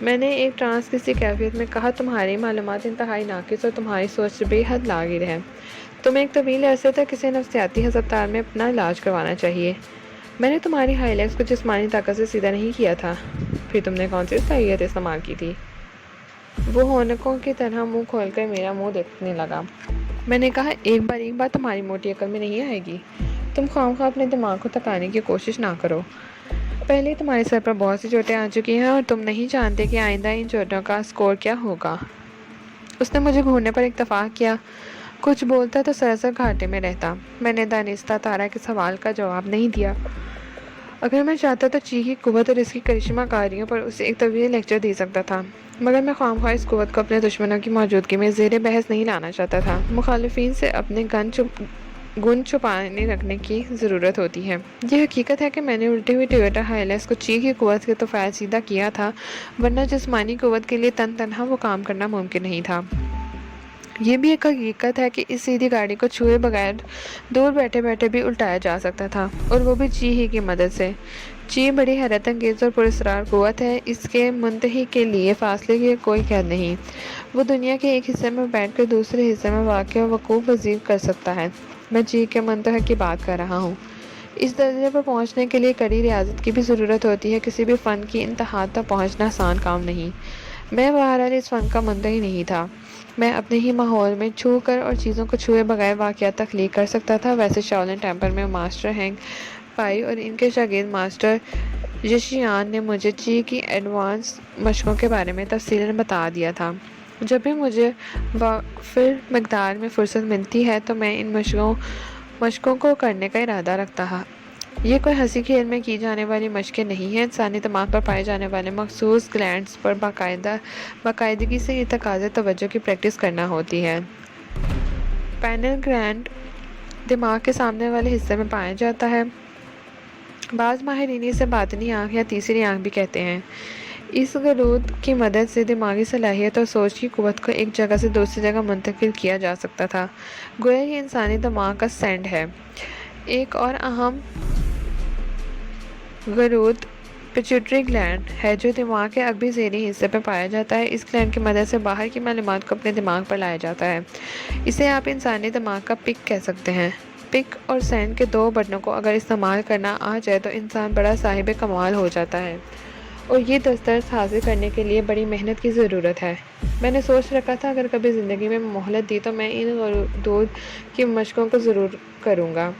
میں نے ایک ٹرانس کسی کیفیت میں کہا، تمہاری معلومات انتہائی ناقص اور تمہاری سوچ بے حد لاغر ہے۔ تمہیں ایک طویل عرصے تک کسی نفسیاتی ہسپتال میں اپنا علاج کروانا چاہیے۔ میں نے تمہاری ہائی لیگز کو جسمانی طاقت سے سیدھا نہیں کیا تھا۔ پھر تم نے کون سی صلاحیت استعمال کی تھی؟ وہ ہونکوں کی طرح منہ کھول کر میرا منہ دیکھنے لگا۔ میں نے کہا، ایک بار تمہاری موٹی عقل میں نہیں آئے گی۔ تم خواہ اپنے دماغ کو تکانے کی کوشش نہ کرو۔ پہلے تمہارے سر پر بہت سی چوٹیں آ چکی ہیں اور تم نہیں جانتے کہ آئندہ ان چوٹوں کا اسکور کیا ہوگا۔ اس نے مجھے گھورنے پر اتفاق کیا۔ کچھ بولتا تو سراسر گھاٹے میں رہتا۔ میں نے دانستہ تارا کے سوال کا جواب نہیں دیا۔ اگر میں چاہتا تو چی کی قوت اور اس کی کرشمہ کاریوں پر اسے ایک طویل لیکچر دے سکتا تھا، مگر میں خواہ اس قوت کو اپنے دشمنوں کی موجودگی میں زیر بحث نہیں لانا چاہتا تھا۔ مخالفین سے اپنے گن چھپانے رکھنے کی ضرورت ہوتی ہے۔ یہ حقیقت ہے کہ میں نے الٹی ہوئی ٹویوٹا ہائلیکس کو چی کی قوت کے توفیع سیدھا کیا تھا، ورنہ جسمانی قوت کے لیے تنہا وہ کام کرنا ممکن نہیں تھا۔ یہ بھی ایک حقیقت ہے کہ اس سیدھی گاڑی کو چھوئے بغیر دور بیٹھے بیٹھے بھی الٹایا جا سکتا تھا، اور وہ بھی چی ہی کی مدد سے۔ چی بڑی حیرت انگیز اور پراسرار قوت ہے۔ اس کے منتہی کے لیے فاصلے کی کوئی قید نہیں۔ وہ دنیا کے ایک حصے میں بیٹھ کر دوسرے حصے میں واقع وقوع پذیر کر سکتا ہے۔ میں چی کے منتہا کی بات کر رہا ہوں۔ اس درجے پر پہنچنے کے لیے کڑی ریاضت کی بھی ضرورت ہوتی ہے۔ کسی بھی فن کی انتہا تک پہنچنا آسان کام نہیں۔ میں بہرحال اس فن کا منتہی نہیں تھا۔ میں اپنے ہی ماحول میں چھو کر اور چیزوں کو چھوئے بغیر واقعات تخلیق کر سکتا تھا۔ ویسے شاولن ٹیمپل میں ماسٹر ہینگ پائی اور ان کے شاگرد ماسٹر یشیان نے مجھے چی کی ایڈوانس مشقوں کے بارے میں تفصیلاً بتا دیا تھا۔ جب بھی مجھے وافر مقدار میں فرصت ملتی ہے تو میں ان مشقوں کو کرنے کا ارادہ رکھتا ہے۔ یہ کوئی ہنسی کھیل میں کی جانے والی مشقیں نہیں ہیں۔ انسانی دماغ پر پائے جانے والے مخصوص گلینڈز پر باقاعدگی سے یہ تقاضے توجہ کی پریکٹس کرنا ہوتی ہے۔ پینل گلینڈ دماغ کے سامنے والے حصے میں پایا جاتا ہے۔ بعض ماہرین اسے باطنی آنکھ یا تیسری آنکھ بھی کہتے ہیں۔ اس غدود کی مدد سے دماغی صلاحیت اور سوچ کی قوت کو ایک جگہ سے دوسری جگہ منتقل کیا جا سکتا تھا، گویا یہ انسانی دماغ کا سینڈ ہے۔ ایک اور اہم غدود پیچوٹری گلینڈ ہے جو دماغ کے عقبی ذیلی حصے پہ پایا جاتا ہے۔ اس گلینڈ کی مدد سے باہر کی معلومات کو اپنے دماغ پر لایا جاتا ہے۔ اسے آپ انسانی دماغ کا پک کہہ سکتے ہیں۔ پک اور سینڈ کے دو بٹنوں کو اگر استعمال کرنا آ جائے تو انسان بڑا صاحب کمال ہو جاتا ہے، اور یہ دسترس حاصل کرنے کے لیے بڑی محنت کی ضرورت ہے۔ میں نے سوچ رکھا تھا اگر کبھی زندگی میں مہلت دی تو میں ان غدود کی مشقوں کو ضرور کروں گا۔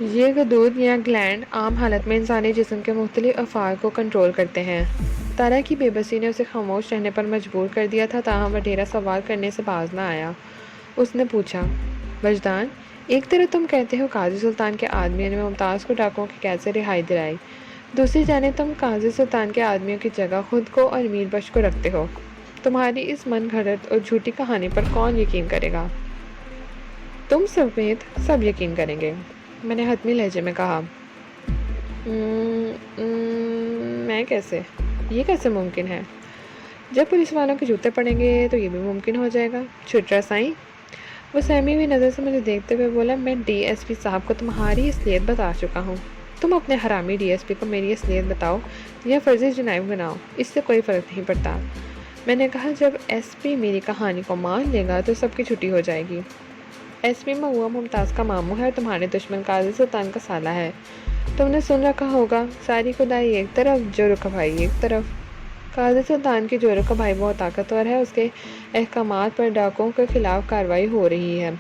یہ غدود یا گلینڈ عام حالت میں انسانی جسم کے مختلف افعال کو کنٹرول کرتے ہیں۔ تارا کی بے بسی نے اسے خاموش رہنے پر مجبور کر دیا تھا، تاہم وڈیرا سوال کرنے سے باز نہ آیا۔ اس نے پوچھا، وجدان، ایک طرف تم کہتے ہو قاضی سلطان کے آدمیوں نے ممتاز کو ڈاکوؤں کی قید سے رہائی دلائی، دوسری جانب تم قاضی سلطان کے آدمیوں کی جگہ خود کو اور میر بخش کو رکھتے ہو۔ تمہاری اس من گھڑت اور جھوٹی کہانی پر کون یقین کرے گا؟ تم سمیت سب یقین کریں گے، میں نے حتمی لہجے میں کہا۔ میں کیسے؟ یہ کیسے ممکن ہے؟ جب پولیس والوں کے جوتے پڑیں گے تو یہ بھی ممکن ہو جائے گا۔ چھٹرا سائیں، وہ سہمی ہوئی نظر سے مجھے دیکھتے ہوئے بولا، میں ڈی ایس پی صاحب کو تمہاری اصلیت بتا چکا ہوں۔ تم اپنے حرامی ڈی ایس پی کو میری اصلیت بتاؤ یا فرضی جرائم گناؤ، اس سے کوئی فرق نہیں پڑتا۔ میں نے کہا، جب ایس پی میری کہانی کو مان لے گا تو سب کی چھٹی ہو جائے گی۔ ایس پی مہوا ممتاز کا ماموں ہے اور تمہارے دشمن قاضی سلطان کا سالہ ہے۔ تم نے سن رکھا ہوگا، ساری خدائی ایک طرف، جورو کا بھائی ایک طرف۔ قاضی سلطان کی جورو کا بھائی بہت طاقتور ہے، اس کے احکامات پر ڈاکوؤں کے خلاف کارروائی ہو رہی ہے۔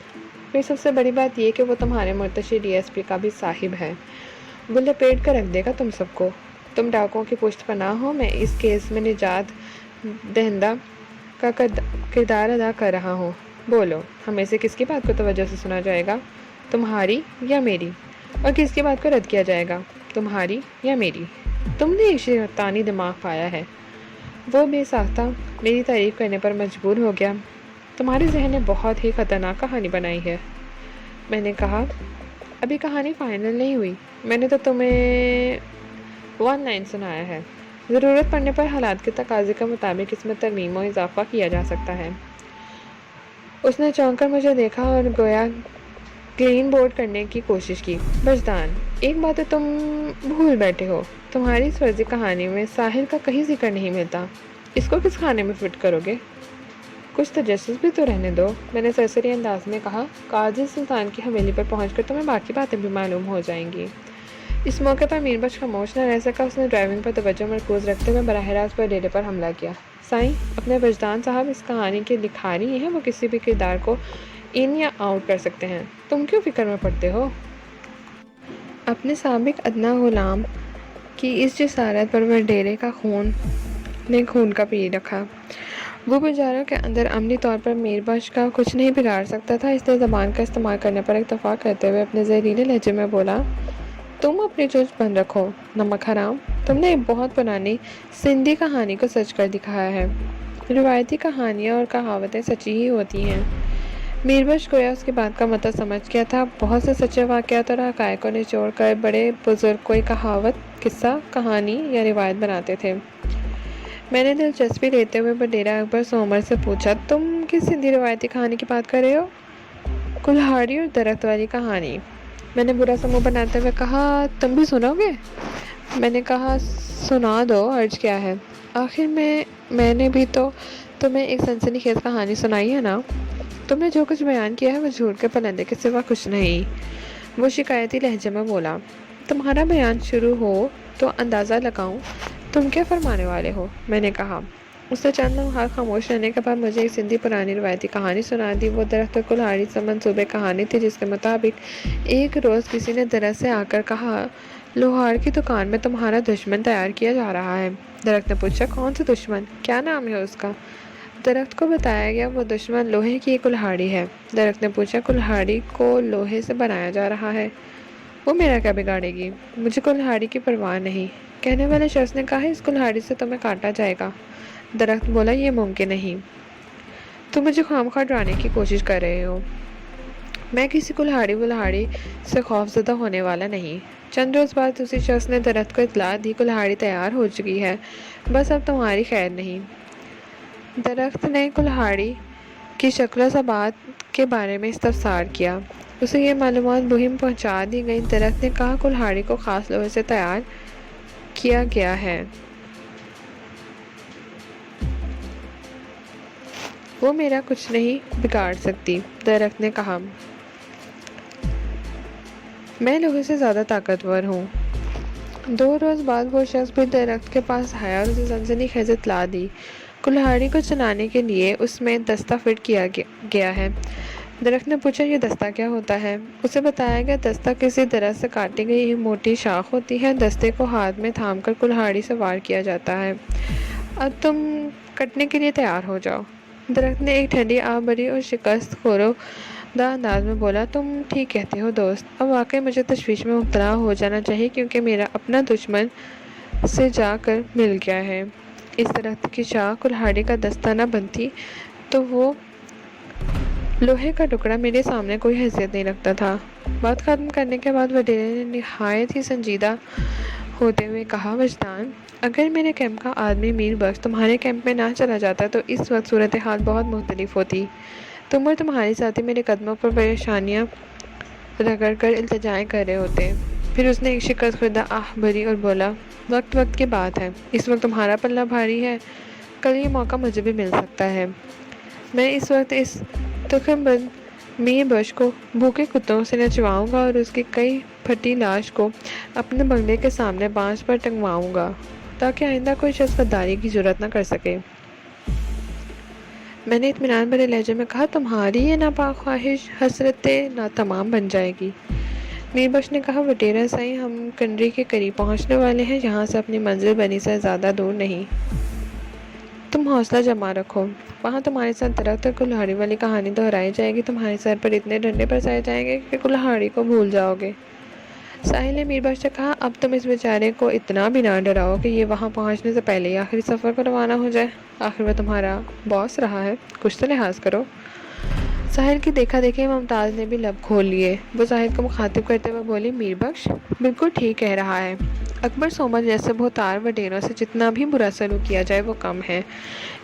پھر سب سے بڑی بات یہ کہ وہ تمہارے مرتشی ڈی ایس پی کا بھی صاحب ہے۔ وہ لپیٹ کر رکھ دے گا تم سب کو۔ تم ڈاکوؤں کی پشت پناہ ہو، میں اس کیس میں نجات دہندہ کا کردار ادا کر رہا ہوں۔ بولو، ہمیں سے کس کی بات کو توجہ سے سنا جائے گا، تمہاری یا میری؟ اور کس کی بات کو رد کیا جائے گا، تمہاری یا میری؟ تم نے ایک شیطانی دماغ پایا ہے۔ وہ بے ساختہ میری تعریف کرنے پر مجبور ہو گیا۔ تمہارے ذہن نے بہت ہی خطرناک کہانی بنائی ہے۔ میں نے کہا، ابھی کہانی فائنل نہیں ہوئی، میں نے تو تمہیں 1 لائن سنایا ہے۔ ضرورت پڑنے پر حالات کے تقاضے کے مطابق اس میں ترمیم و اضافہ کیا جا سکتا ہے۔ اس نے چونک کر مجھے دیکھا اور گویا کلین بورڈ کرنے کی کوشش کی۔ وجدان، ایک بات تو تم بھول بیٹھے ہو، تمہاری اس فرضی کہانی میں ساحل کا کہیں ذکر نہیں ملتا۔ اس کو کس کھانے میں فٹ کرو گے؟ کچھ تجسس بھی تو رہنے دو، میں نے سرسری انداز میں کہا۔ قاضی سلطان کی حویلی پر پہنچ کر تمہیں باقی باتیں بھی معلوم ہو جائیں گی۔ اس موقع پر میر بخش خاموش نہ رہ سکا۔ اس نے ڈرائیونگ پر توجہ مرکوز رکھتے ہوئے براہ راست پر ڈیرے پر حملہ کیا۔ سائیں، اپنے وجدان صاحب اس کہانی کے لکھاری ہیں، وہ کسی بھی کردار کو ان یا آؤٹ کر سکتے ہیں۔ تم کیوں فکر میں پڑتے ہو؟ اپنے سابق ادنا غلام کی اس جسارت پر وہ ڈیرے کا خون کا پی رکھا۔ وہ بیچاروں کے اندر عملی طور پر میر بخش کا کچھ نہیں بگاڑ سکتا تھا، اس لیے زبان کا استعمال کرنے پر اکتفا کرتے ہوئے اپنے زہریلے لہجے میں بولا، تم اپنی چونچ بند رکھو، نمک حرام۔ تم نے ایک بہت پرانی سندھی کہانی کو سچ کر دکھایا ہے۔ روایتی کہانیاں اور کہاوتیں سچی ہی ہوتی ہیں۔ میر بخش گویا اس کی بات کا مطلب سمجھ گیا تھا۔ بہت سے سچے واقعات اور حقائق کو نچوڑ کر بڑے بزرگ کوئی کہاوت، قصہ، کہانی یا روایت بناتے تھے۔ میں نے دلچسپی لیتے ہوئے بڈیرہ اکبر سومر سے پوچھا، تم کس سندھی روایتی کہانی کی بات کر رہے ہو؟ کلہاڑی اور درخت والی کہانی، میں نے برا سا منہ بناتے ہوئے کہا۔ تم بھی سنو گے؟ میں نے کہا، سنا دو، عرض کیا ہے؟ آخر میں نے بھی تو تمہیں ایک سنسنی خیز کہانی سنائی ہے نا۔ تم نے جو کچھ بیان کیا ہے وہ جھوٹ کے پلندے کے سوا کچھ نہیں، وہ شکایتی لہجے میں بولا۔ تمہارا بیان شروع ہو تو اندازہ لگاؤں تم کیا فرمانے والے ہو، میں نے کہا۔ اس نے چند لمحات خاموش رہنے کے بعد مجھے ایک سندھی پرانی روایتی کہانی سنا دی۔ وہ درخت اور کلہاڑی سے منسوبے کہانی تھی، جس کے مطابق ایک روز کسی نے درخت سے آ کر کہا، لوہار کی دکان میں تمہارا دشمن تیار کیا جا رہا ہے۔ درخت نے پوچھا، کون سا دشمن؟ کیا نام ہے اس کا؟ درخت کو بتایا گیا، وہ دشمن لوہے کی ایک کلہاڑی ہے۔ درخت نے پوچھا، کلہاڑی کو لوہے سے بنایا جا رہا ہے، وہ میرا کیا بگاڑے گی؟ مجھے کلہاڑی کی پرواہ نہیں۔ کہنے والے شخص نے کہا، اس کلہاڑی سے تمہیں کاٹا جائے گا۔ درخت بولا، یہ ممکن نہیں، تم مجھے خواہ ڈرانے کی کوشش کر رہے ہو۔ میں کسی کلہاڑی سے خوف زدہ ہونے والا نہیں۔ چند روز بعد اسی شخص نے درخت کو اطلاع دی، کلہاڑی تیار ہو چکی ہے، بس اب تمہاری خیر نہیں۔ درخت نے کلہاڑی کی شکل و ثبات کے بارے میں استفسار کیا۔ اسے یہ معلومات مہم پہنچا دی گئی۔ درخت نے کہا، کلہاڑی کو خاص لوہے سے تیار کیا گیا ہے، وہ میرا کچھ نہیں بگاڑ سکتی۔ درخت نے کہا، میں لوہے سے زیادہ طاقتور ہوں۔ 2 روز بعد وہ شخص بھی درخت کے پاس آیا اور اسے سنسنی خیز اطلاع دی، کلہاڑی کو چلانے کے لیے اس میں دستہ فٹ کیا گیا ہے۔ درخت نے پوچھا، یہ دستہ کیا ہوتا ہے؟ اسے بتایا گیا، دستہ کسی درخت سے کاٹی گئی ایک موٹی شاخ ہوتی ہے، دستے کو ہاتھ میں تھام کر کلہاڑی سے وار کیا جاتا ہے۔ اب تم کٹنے کے لیے تیار ہو جاؤ۔ درخت نے ایک ٹھنڈی آہ بھری اور شکست خوردہ انداز میں بولا، تم ٹھیک کہتے ہو دوست، اب واقعی مجھے تشویش میں مبتلا ہو جانا چاہیے، کیونکہ میرا اپنا دشمن سے جا کر مل گیا ہے۔ اس درخت کی شاخ کلہاڑی کا دستہ نہ بنتی تو وہ لوہے کا ٹکڑا میرے سامنے کوئی حیثیت نہیں رکھتا تھا۔ بات ختم کرنے کے بعد وڈیرے نے نہایت ہی سنجیدہ ہوتے ہوئے کہا، وجدان، اگر میرے کیمپ کا آدمی میر بخش تمہارے کیمپ میں نہ چلا جاتا تو اس وقت صورتحال بہت مختلف ہوتی۔ تم اور تمہارے ساتھی میرے قدموں پر پریشانیاں رگڑ کر التجائیں کر رہے ہوتے۔ پھر اس نے ایک شکست خوردہ آہ بھری اور بولا، وقت کی بات ہے، اس وقت تمہارا پلہ بھاری ہے، کل یہ موقع مجھے بھی مل سکتا ہے۔ میں اس وقت اس تخم بند میر بخش کو بھوکے کتوں سے نچواؤں گا اور اس کی کئی پھٹی لاش کو اپنے بنگلے کے سامنے بانس پر ٹنگواؤں گا، تاکہ آئندہ کوئی شخص غداری کی جرات نہ کر سکے۔ میں نے اطمینان بھرے لہجے میں کہا، تمہاری یہ ناپاک خواہش حسرت ناتمام بن جائے گی۔ میر بخش نے کہا، وڈیرہ سائیں، ہم کنڈری کے قریب پہنچنے والے ہیں، یہاں سے اپنی منزل بنی سے زیادہ دور نہیں۔ تم حوصلہ جمع رکھو، وہاں تمہارے ساتھ درخت اور کلہاڑی والی کہانی دہرائی جائے گی، تمہارے سر پر اتنے ڈنڈے برسائے جائیں گے کہ کلہاڑی کو بھول جاؤ گے۔ ساحل نے میر بخش سے کہا، اب تم اس بیچارے کو اتنا بھی نہ ڈراؤ کہ یہ وہاں پہنچنے سے پہلے ہی آخری سفر کو روانہ ہو جائے، آخر وہ تمہارا باس رہا ہے، کچھ تو لحاظ کرو۔ ساحل کی دیکھا دیکھی ممتاز نے بھی لب کھول لیے۔ وہ ساحل کو مخاطب کرتے ہوئے بولی، میر بخش بالکل ٹھیک کہہ رہا ہے، اکبر سومر جیسے بہتار وڈیروں سے جتنا بھی برا سلوک کیا جائے وہ کم ہے۔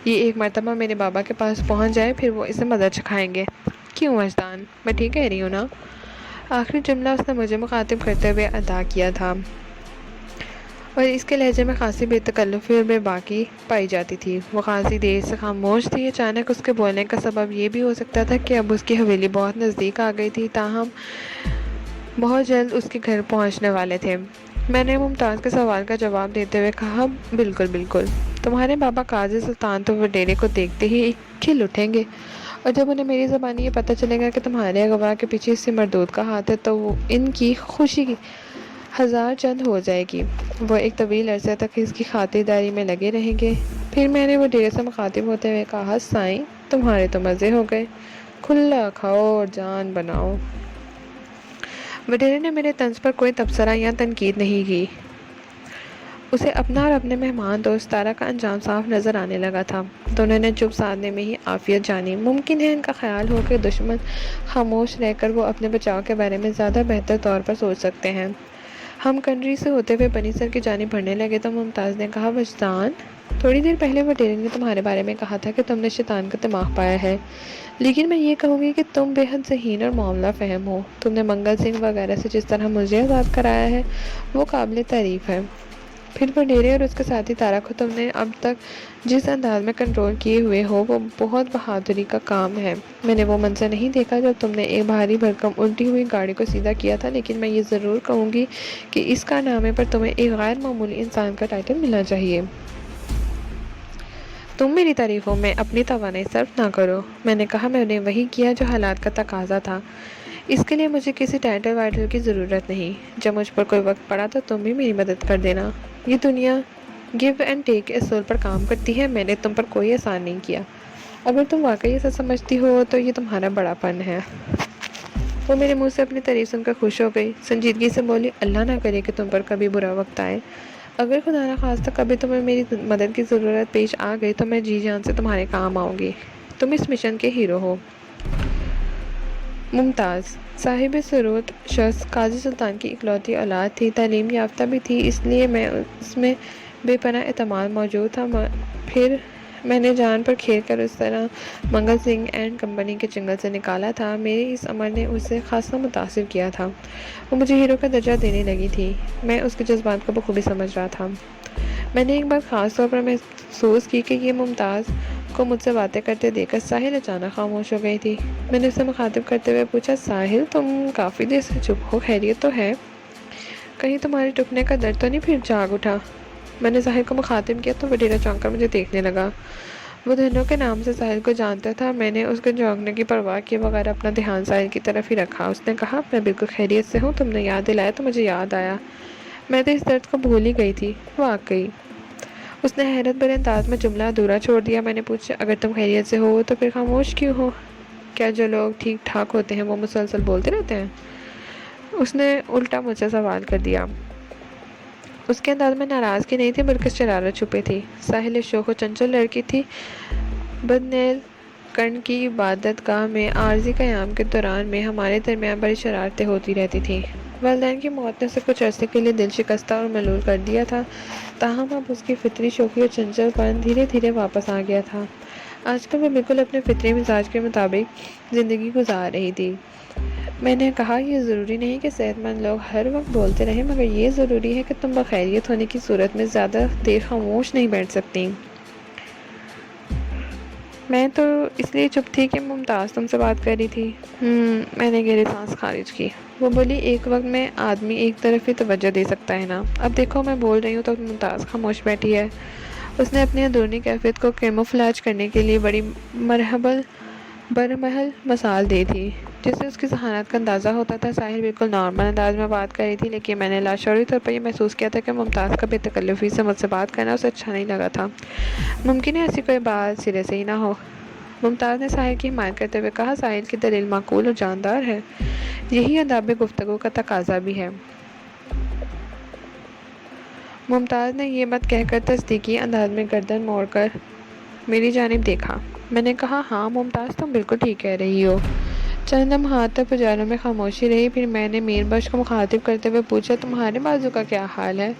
یہ ایک مرتبہ میرے بابا کے پاس پہنچ جائے، پھر وہ اسے مدد چکھائیں گے۔ کیوں وجدان، میں ٹھیک کہہ رہی ہوں نا؟ آخری جملہ اس نے مجھے مخاطب کرتے ہوئے ادا کیا تھا اور اس کے لہجے میں خاصی بے تکلفی اور بے باکی پائی جاتی تھی۔ وہ خاصی دیر سے خاموش تھی۔ اچانک اس کے بولنے کا سبب یہ بھی ہو سکتا تھا کہ اب اس کی حویلی بہت نزدیک آ گئی تھی، تاہم بہت جلد اس کے گھر پہنچنے والے تھے۔ میں نے ممتاز کے سوال کا جواب دیتے ہوئے کہا، بالکل بالکل، تمہارے بابا قاضی سلطان تو وڈیرے کو دیکھتے ہی کھل اٹھیں گے، اور جب انہیں میری زبانی یہ پتہ چلے گا کہ تمہارے اغوا کے پیچھے اسی مردود کا ہاتھ ہے تو ان کی خوشی ہزار چند ہو جائے گی۔ وہ ایک طویل عرصے تک اس کی خاطرداری میں لگے رہیں گے۔ پھر میں نے وڈیرے سے مخاطب ہوتے ہوئے کہا، سائیں، تمہارے تو مزے ہو گئے، کھلا کھاؤ اور جان بناؤ۔ وڈیرے نے میرے طنز پر کوئی تبصرہ یا تنقید نہیں کی۔ اسے اپنا اور اپنے مہمان دوست تارا کا انجام صاف نظر آنے لگا تھا۔ دونوں نے چپ سادھنے میں ہی عافیت جانی۔ ممکن ہے ان کا خیال ہو کہ دشمن خاموش رہ کر وہ اپنے بچاؤ کے بارے میں زیادہ بہتر طور پر سوچ سکتے ہیں۔ ہم کنڈری سے ہوتے ہوئے بنی سر کی جانب بڑھنے لگے تو ممتاز نے کہا، وجدان، تھوڑی دیر پہلے وڈیرے نے تمہارے بارے میں کہا تھا کہ تم نے شیطان کا دماغ پایا ہے، لیکن میں یہ کہوں گی کہ تم بے حد ذہین اور معاملہ فہم ہو۔ تم نے منگل سنگھ وغیرہ سے جس طرح مجھے آزاد کرایا ہے وہ قابل تعریف ہے۔ پھر وڈیرے اور اس کے ساتھی تارا کو تم نے اب تک جس انداز میں کنٹرول کیے ہوئے ہو وہ بہت بہادری کا کام ہے۔ میں نے وہ منظر نہیں دیکھا جب تم نے ایک بھاری بھرکم الٹی ہوئی گاڑی کو سیدھا کیا تھا، لیکن میں یہ ضرور کہوں گی کہ اس کارنامے پر تمہیں ایک غیر معمولی انسان کا ٹائٹل ملنا چاہیے۔ تم میری تعریفوں میں اپنی توانائی صرف نہ کرو۔ میں نے کہا، میں نے وہی کیا جو حالات کا تقاضا تھا، اس کے لیے مجھے کسی ٹائٹل وائٹل کی ضرورت نہیں۔ جب مجھ پر کوئی وقت پڑا تو تم بھی میری مدد کر دینا۔ یہ دنیا گیو اینڈ ٹیک کے اصول پر کام کرتی ہے۔ میں نے تم پر کوئی احسان نہیں کیا۔ اگر تم واقعی ایسا سمجھتی ہو تو یہ تمہارا بڑا پن ہے۔ وہ میرے منہ سے اپنی تعریف سن کر خوش ہو گئی، سنجیدگی سے بولی، اللہ نہ کرے کہ تم پر کبھی برا وقت آئے۔ اگر خدا نخواستہ کبھی تمہیں میری مدد کی ضرورت پیش آ گئی تو میں جی جان سے تمہارے کام آؤں گی۔ تم اس مشن کے ہیرو ہو۔ ممتاز صاحب ثروت شخص قاضی سلطان کی اکلوتی اولاد تھی، تعلیم یافتہ بھی تھی، اس لیے اس میں بے پناہ اعتماد موجود تھا۔ پھر میں نے جان پر کھیل کر اس طرح منگل سنگھ اینڈ کمپنی کے جنگل سے نکالا تھا۔ میرے اس عمل نے اسے خاصا متاثر کیا تھا۔ وہ مجھے ہیرو کا درجہ دینے لگی تھی۔ میں اس کے جذبات کو بخوبی سمجھ رہا تھا۔ میں نے ایک بار خاص طور پر محسوس کی کہ یہ ممتاز کو مجھ سے باتیں کرتے دیکھ کر ساحل اچانک خاموش ہو گئی تھی۔ میں نے اسے مخاطب کرتے ہوئے پوچھا، ساحل، تم کافی دیر سے چپ ہو، خیریت تو ہے؟ کہیں تمہارے ٹکنے کا درد تو نہیں پھر جاگ اٹھا؟ میں نے ساحل کو مخاطب کیا تو وڈیرا چونک کر مجھے دیکھنے لگا۔ وہ دھنو کے نام سے ساحل کو جانتا تھا۔ میں نے اس کے چونکنے کی پرواہ کیے بغیر اپنا دھیان ساحل کی طرف ہی رکھا۔ اس نے کہا، میں بالکل خیریت سے ہوں، تم نے یاد دلایا تو مجھے یاد آیا، میں تو اس درد کو بھول ہی گئی تھی۔ واقعی؟ اس نے حیرت بھرے انداز میں جملہ ادھورا چھوڑ دیا۔ میں نے پوچھا، اگر تم خیریت سے ہو تو پھر خاموش کیوں ہو؟ کیا جو لوگ ٹھیک ٹھاک ہوتے ہیں وہ مسلسل بولتے رہتے ہیں؟ اس نے الٹا مجھ سے سوال کر دیا۔ اس کے انداز میں ناراضگی نہیں تھی بلکہ شرارت چھپی تھی۔ ساحل ایک شوخ و چنچل لڑکی تھی۔ بدنیل کرن کی عبادت گاہ میں عارضی قیام کے دوران میں ہمارے درمیان بڑی شرارتیں ہوتی رہتی تھیں۔ والدین کی موت نے اسے کچھ عرصے کے لیے دل شکستہ اور ملول کر دیا تھا، تاہم اب اس کی فطری شوخی اور چنچل پن دھیرے دھیرے واپس آ گیا تھا۔ آج کل وہ بالکل اپنے فطری مزاج کے مطابق زندگی گزار رہی تھی۔ میں نے کہا، یہ ضروری نہیں کہ صحت مند لوگ ہر وقت بولتے رہیں، مگر یہ ضروری ہے کہ تم بخیریت ہونے کی صورت میں زیادہ دیر خاموش نہیں بیٹھ سکتی۔ میں تو اس لیے چپ تھی کہ ممتاز تم سے بات کر رہی تھی۔ میں نے گہری سانس خارج کی۔ وہ بولی، ایک وقت میں آدمی ایک طرف ہی توجہ دے سکتا ہے نا۔ اب دیکھو میں بول رہی ہوں تو ممتاز خاموش بیٹھی ہے۔ اس نے اپنی اندرونی کیفیت کو کیموفلیج کرنے کے لیے بڑی برمحل مثال دی تھی، جس سے اس کی ذہانت کا اندازہ ہوتا تھا۔ ساحل بالکل نارمل انداز میں بات کر رہی تھی، لیکن میں نے لاشعوری طور پر یہ محسوس کیا تھا کہ ممتاز کا بے تکلفی سے مجھ سے بات کرنا اسے اچھا نہیں لگا تھا۔ ممکن ہے ایسی کوئی بات سرے سے ہی نہ ہو۔ ممتاز نے ساحل کی حمایت کرتے ہوئے کہا، ساحل کی دلیل معقول اور جاندار ہے، یہی آداب گفتگو کا تقاضا بھی ہے۔ ممتاز نے یہ بات کہہ کر تصدیقی انداز میں گردن موڑ کر میری جانب دیکھا۔ میں نے کہا، ہاں ممتاز، تم بالکل ٹھیک کہہ رہی ہو۔ چند لمحات تک پجاروں میں خاموشی رہی، پھر میں نے میر بخش کو مخاطب کرتے ہوئے پوچھا، تمہارے بازو کا کیا حال ہے؟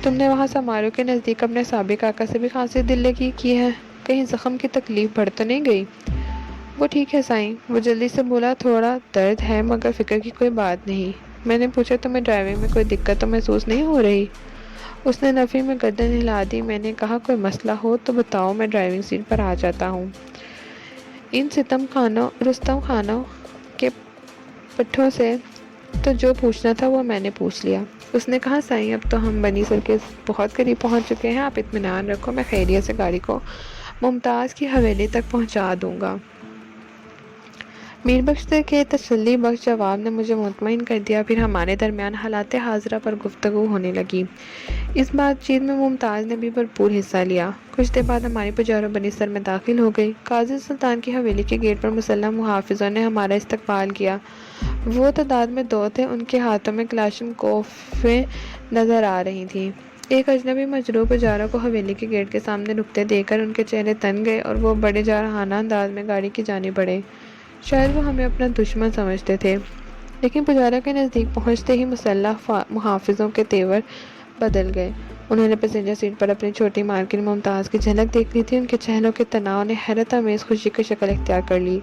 تم نے وہاں سمارو کے نزدیک اپنے سابق آقا سے بھی خاصی دل لگی کی ہے، کہیں زخم کی تکلیف بڑھ تو نہیں گئی؟ وہ ٹھیک ہے سائیں، وہ جلدی سے بولا، تھوڑا درد ہے مگر فکر کی کوئی بات نہیں۔ میں نے پوچھا، تمہیں ڈرائیونگ میں کوئی دقت تو محسوس نہیں ہو رہی؟ اس نے نفی میں گردن ہلا دی۔ میں نے کہا، کوئی مسئلہ ہو تو بتاؤ، میں ڈرائیونگ سیٹ پر آ جاتا ہوں۔ ان رستم خانوں کے پٹھوں سے تو جو پوچھنا تھا وہ میں نے پوچھ لیا۔ اس نے کہا، سائیں اب تو ہم بنی سر کے بہت قریب پہنچ چکے ہیں، آپ اطمینان رکھو، میں خیریت سے گاڑی کو ممتاز کی حویلی تک پہنچا دوں گا۔ میر بخش کے تسلی بخش جواب نے مجھے مطمئن کر دیا۔ پھر ہمارے درمیان حالات حاضرہ پر گفتگو ہونے لگی۔ اس بات چیت میں ممتاز نے بھی بھرپور حصہ لیا۔ کچھ دیر بعد ہماری پجارو بنی سر میں داخل ہو گئی۔ قاضی سلطان کی حویلی کے گیٹ پر مسلح محافظوں نے ہمارا استقبال کیا۔ وہ تعداد میں 2 تھے، ان کے ہاتھوں میں کلاشن کوفیں نظر آ رہی تھیں۔ ایک اجنبی مجروح پجاروں کو حویلی کے گیٹ کے سامنے رکتے دیکھ کر ان کے چہرے تن گئے اور وہ بڑے جارحانہ انداز میں گاڑی کی جانب بڑھے۔ شاید وہ ہمیں اپنا دشمن سمجھتے تھے، لیکن پجاروں کے نزدیک پہنچتے ہی مسلح محافظوں کے تیور بدل گئے۔ انہوں نے پیسنجر سیٹ پر اپنی چھوٹی مالکن ممتاز کی جھلک دیکھ لی تھی۔ ان کے چہروں کے تناؤ نے حیرت آمیز خوشی کی شکل اختیار کر لی۔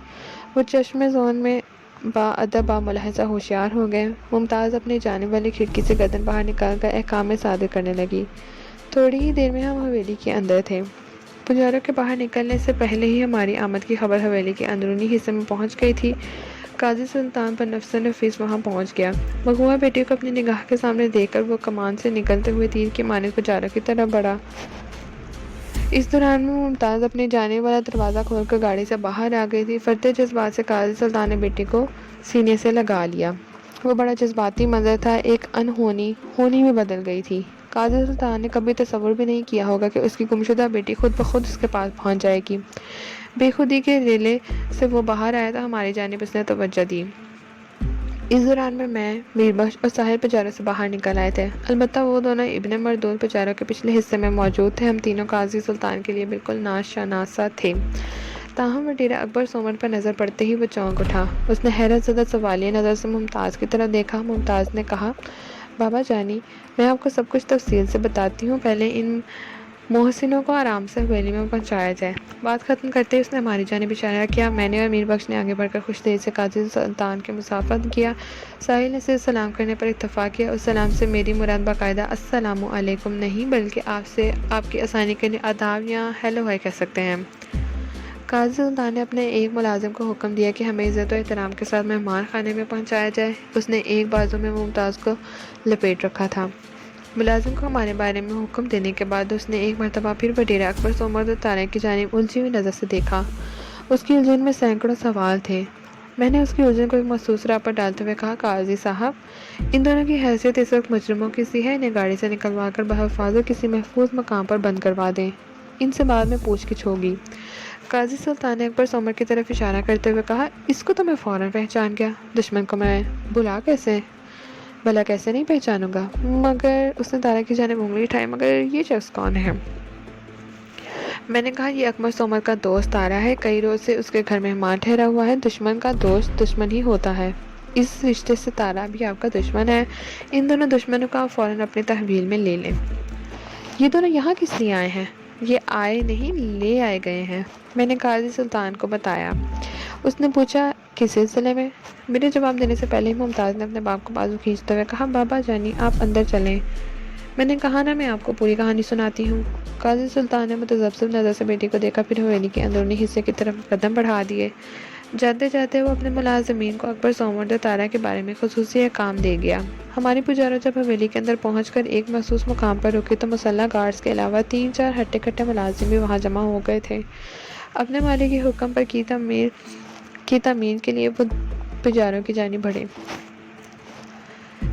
وہ چشم زون میں با ملاحظہ ہوشیار ہو گئے۔ ممتاز اپنی جانب والی کھڑکی سے گردن باہر نکال کر احکام صادر کرنے لگی۔ تھوڑی ہی دیر میں ہم حویلی کے اندر تھے۔ پجاروں کے باہر نکلنے سے پہلے ہی ہماری آمد کی خبر حویلی کے اندرونی حصے میں پہنچ گئی تھی۔ قاضی سلطان پر نفس نفیس وہاں پہنچ گیا۔ مغوا بیٹی کو اپنی نگاہ کے سامنے دیکھ کر وہ کمان سے نکلتے ہوئے تیر کی مانند پجاروں کی طرف بڑھا۔ اس دوران میں ممتاز اپنی جانب والا دروازہ کھول کر گاڑی سے باہر آ گئی تھی۔ فرتے جذبات سے قاضی سلطان نے بیٹی کو سینے سے لگا لیا۔ وہ بڑا جذباتی منظر تھا۔ ایک انہونی ہونی میں بدل گئی تھی۔ قاضی سلطان نے کبھی تصور بھی نہیں کیا ہوگا کہ اس کی گمشدہ بیٹی خود بخود اس کے پاس پہنچ جائے گی۔ بے خودی کے ریلے سے وہ باہر آیا تو ہماری جانب اس نے توجہ دی۔ اس دوران میں میر بخش اور ساحر پجاروں سے باہر نکل آئے تھے۔ البتہ وہ دونوں ابن مردود پجاروں کے پچھلے حصے میں موجود تھے۔ ہم تینوں قاضی سلطان کے لیے بالکل ناشناسا تھے۔ تاہم وٹیرہ اکبر سومر پر نظر پڑتے ہی وہ چونک اٹھا۔ اس نے حیرت زدہ سوالیہ نظر سے ممتاز کی طرف دیکھا۔ ممتاز نے کہا، بابا جانی، میں آپ کو سب کچھ تفصیل سے بتاتی ہوں، پہلے ان محسنوں کو آرام سے حویلی میں پہنچایا جائے۔ بات ختم کرتے ہی اس نے ہماری جانب اشارہ کیا۔ میں نے اور میر بخش نے آگے بڑھ کر خوش دل سے قاضی سلطان کے مصافحت کیا۔ ساحل نے صرف سلام کرنے پر اکتفا کیا۔ اس سلام سے میری مراد باقاعدہ السلام علیکم نہیں بلکہ آپ کی آسانی کے لیے آداب یا ہیلو ہے کہہ سکتے ہیں۔ قاضی سلطان نے اپنے ایک ملازم کو حکم دیا کہ ہمیں عزت و احترام کے ساتھ مہمان خانے میں پہنچایا جائے۔ اس نے ایک بازو میں ممتاز کو لپیٹ رکھا تھا۔ ملازم کو ہمارے بارے میں حکم دینے کے بعد اس نے ایک مرتبہ پھر وٹیرہ اکبر سومر اور تارے کی جانب الجھی ہوئی نظر سے دیکھا۔ اس کی الجھن میں سینکڑوں سوال تھے۔ میں نے اس کی الجھن کو ایک محسوس راہ پر ڈالتے ہوئے کہا، قاضی صاحب، ان دونوں کی حیثیت اس وقت مجرموں کی سی ہے، انہیں گاڑی سے نکلوا کر بحفاظت کسی محفوظ مقام پر بند کروا دیں، ان سے بعد میں پوچھ گچھ ہوگی۔ قاضی سلطان نے اکبر سومر کی طرف اشارہ کرتے ہوئے کہا، اس کو تو میں فوراً پہچان گیا، دشمن کو میں بھلا کیسے نہیں پہچانوں گا؟ مگر اس نے تارا کی جانب انگلی اٹھائی، مگر یہ شخص کون ہے؟ میں نے کہا، یہ اکبر سومر کا دوست تارا ہے، کئی روز سے اس کے گھر مہمان ٹھہرا ہوا ہے۔ دشمن کا دوست دشمن ہی ہوتا ہے، اس رشتے سے تارا بھی آپ کا دشمن ہے۔ ان دونوں دشمنوں کو آپ فوراً اپنی تحویل میں لے لیں۔ یہ دونوں یہاں کس لیے آئے ہیں؟ یہ آئے نہیں، لے آئے گئے ہیں، میں نے قاضی سلطان کو بتایا۔ اس نے پوچھا، کس سلسلے میں؟ میرے جواب دینے سے پہلے ہی ممتاز نے اپنے باپ کو بازو کھینچتے ہوئے کہا، بابا جانی، آپ اندر چلیں، میں نے کہا نا میں آپ کو پوری کہانی سناتی ہوں۔ قاضی سلطان نے متذبذب نظر سے بیٹی کو دیکھا، پھر حویلی کے اندرونی حصے کی طرف قدم بڑھا دیے۔ جاتے جاتے وہ اپنے ملازمین کو اکبر سومر اور تارا کے بارے میں خصوصی احکام دے گیا۔ ہماری پجاروں جب حویلی کے اندر پہنچ کر ایک مخصوص مقام پر رکے تو مسلح گارڈز کے علاوہ 3-4 ہٹے کٹے ملازم بھی وہاں جمع ہو گئے تھے۔ اپنے مالک کے حکم پر کی تعمیر کے لیے وہ پجاروں کی جانب بڑھے۔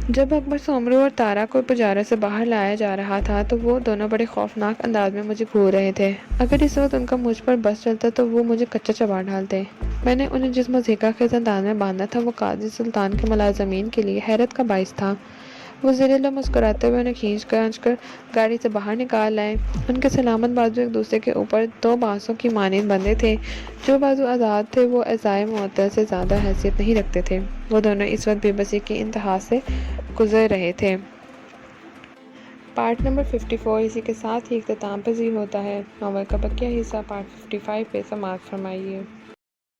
جب اکبر سومرو اور تارا کو پجاروں سے باہر لایا جا رہا تھا تو وہ دونوں بڑے خوفناک انداز میں مجھے گھور رہے تھے۔ اگر اس وقت ان کا مجھ پر بس چلتا تو وہ مجھے کچا چبا ڈالتے۔ میں نے انہیں جس مضحکہ خیز انداز میں باندھا تھا وہ قاضی سلطان کے ملازمین کے لیے حیرت کا باعث تھا۔ وہ زیر لب مسکراتے ہوئے انہیں کھینچ کر گاڑی سے باہر نکال لائے۔ ان کے سلامت بازو ایک دوسرے کے اوپر 2 بانسوں کی مانند بندھے تھے۔ جو بازو آزاد تھے وہ اعضائے معطل سے زیادہ حیثیت نہیں رکھتے تھے۔ وہ دونوں اس وقت بے بسی کی انتہا سے گزر رہے تھے۔ پارٹ نمبر 54 اسی کے ساتھ ہی اختتام پذیر ہوتا ہے۔ ناول کا بقیہ حصہ پارٹ 55 پہ سماعت فرمائیے۔